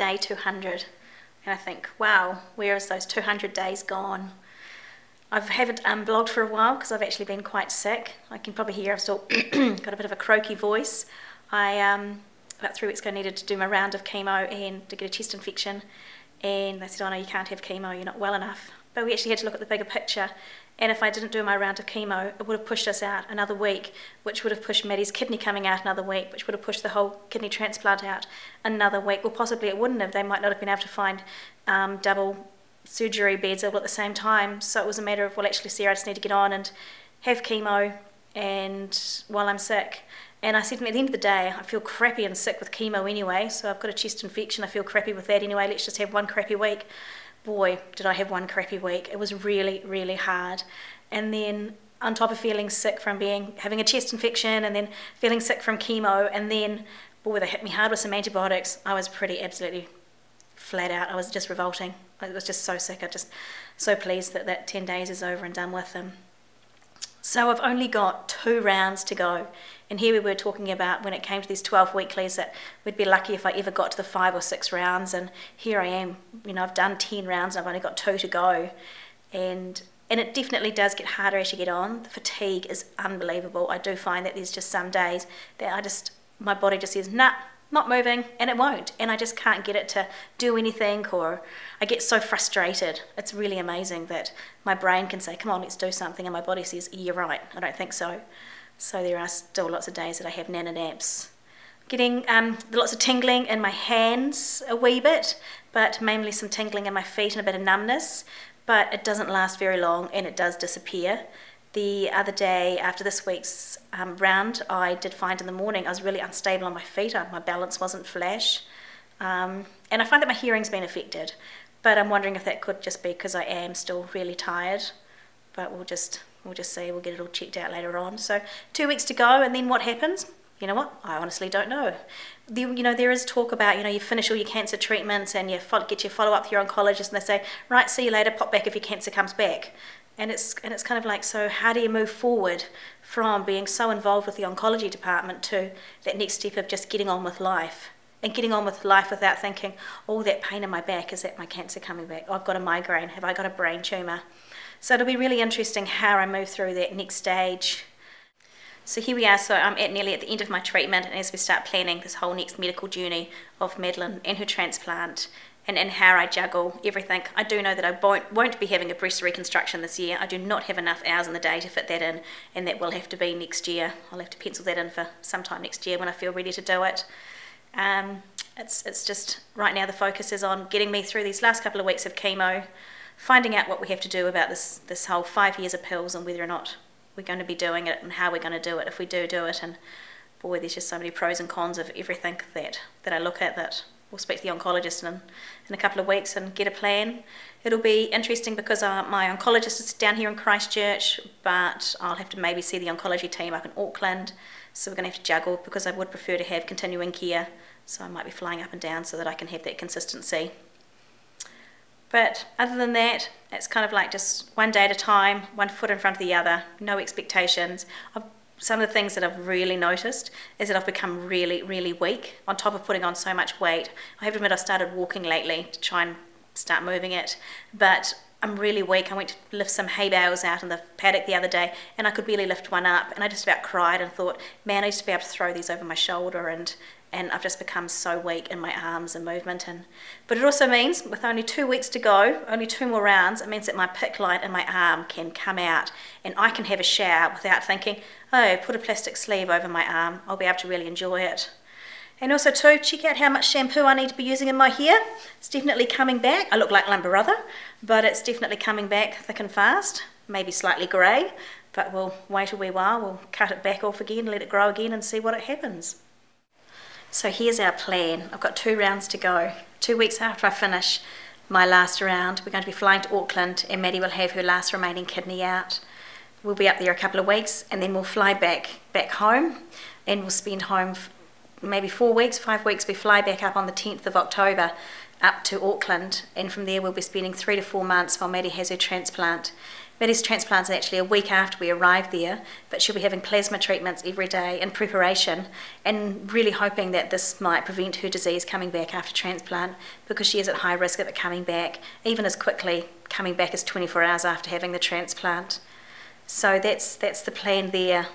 day 200. And I think, wow, where is those 200 days gone? I haven't blogged for a while because I've actually been quite sick. I can probably hear I've still got a bit of a croaky voice. About 3 weeks ago, I needed to do my round of chemo and to get a chest infection. And they said, oh no, you can't have chemo, you're not well enough. But we actually had to look at the bigger picture. And if I didn't do my round of chemo, it would have pushed us out another week, which would have pushed Maddie's kidney coming out another week, which would have pushed the whole kidney transplant out another week. Or possibly it wouldn't have. They might not have been able to find double surgery beds all at the same time. So it was a matter of, well, actually, Sarah, I just need to get on and have chemo and while I'm sick. And I said to me, at the end of the day, I feel crappy and sick with chemo anyway, so I've got a chest infection, I feel crappy with that anyway, let's just have one crappy week. Boy, did I have one crappy week. It was really, really hard. And then on top of feeling sick from having a chest infection and then feeling sick from chemo, and then, boy, they hit me hard with some antibiotics, I was absolutely flat out. I was just revolting. I was just so sick. I'm just so pleased that 10 days is over and done with them. So I've only got 2 rounds to go. And here we were talking about when it came to these 12 weeklies that we'd be lucky if I ever got to the 5 or 6 rounds. And here I am, I've done 10 rounds and I've only got 2 to go. And it definitely does get harder as you get on. The fatigue is unbelievable. I do find that there's just some days that my body just says, nah, not moving, and it won't. And I just can't get it to do anything, or I get so frustrated. It's really amazing that my brain can say, come on, let's do something, and my body says, you're right, I don't think so. So there are still lots of days that I have nana naps. Getting lots of tingling in my hands a wee bit, but mainly some tingling in my feet and a bit of numbness, but it doesn't last very long and it does disappear. The other day, after this week's round, I did find in the morning I was really unstable on my feet. My balance wasn't flash. And I find that my hearing's been affected. But I'm wondering if that could just be because I am still really tired. But we'll just see. We'll get it all checked out later on. So 2 weeks to go, and then what happens? You know what? I honestly don't know. There is talk about, you finish all your cancer treatments and you get your follow-up with your oncologist, and they say, right, see you later, pop back if your cancer comes back. And it's kind of like, so how do you move forward from being so involved with the oncology department to that next step of just getting on with life? And getting on with life without thinking, oh, that pain in my back, is that my cancer coming back? Oh, I've got a migraine, have I got a brain tumour? So it'll be really interesting how I move through that next stage. So here we are, so I'm nearly at the end of my treatment, and as we start planning this whole next medical journey of Madeline and her transplant, and how I juggle everything. I do know that I won't be having a breast reconstruction this year. I do not have enough hours in the day to fit that in, and that will have to be next year. I'll have to pencil that in for sometime next year when I feel ready to do it. It's just, right now the focus is on getting me through these last couple of weeks of chemo, finding out what we have to do about this whole 5 years of pills and whether or not we're going to be doing it and how we're going to do it if we do it. And boy, there's just so many pros and cons of everything that I look at that we'll speak to the oncologist in a couple of weeks and get a plan. It'll be interesting because my oncologist is down here in Christchurch, but I'll have to maybe see the oncology team up in Auckland, so we're going to have to juggle because I would prefer to have continuing care, so I might be flying up and down so that I can have that consistency. But other than that, it's kind of like just one day at a time, one foot in front of the other, no expectations. Some of the things that I've really noticed is that I've become really, really weak on top of putting on so much weight. I have to admit I've started walking lately to try and start moving it, but I'm really weak. I went to lift some hay bales out in the paddock the other day and I could barely lift one up, and I just about cried and thought, man, I used to be able to throw these over my shoulder, and I've just become so weak in my arms and movement. But it also means with only 2 weeks to go, only 2 more rounds, it means that my PICC line in my arm can come out and I can have a shower without thinking, oh, put a plastic sleeve over my arm. I'll be able to really enjoy it. And also too, check out how much shampoo I need to be using in my hair. It's definitely coming back. I look like Lumber Brother, but it's definitely coming back thick and fast. Maybe slightly grey, but we'll wait a wee while. We'll cut it back off again, let it grow again and see what it happens. So here's our plan. I've got 2 rounds to go. 2 weeks after I finish my last round, we're going to be flying to Auckland, and Maddie will have her last remaining kidney out. We'll be up there a couple of weeks, and then we'll fly back home, and we'll spend home maybe 4 weeks, 5 weeks. We fly back up on the 10th of October up to Auckland, and from there we'll be spending 3 to 4 months while Maddie has her transplant. Maddie's transplant's actually a week after we arrived there, but she'll be having plasma treatments every day in preparation, and really hoping that this might prevent her disease coming back after transplant, because she is at high risk of it coming back, even as quickly coming back as 24 hours after having the transplant. So that's the plan there.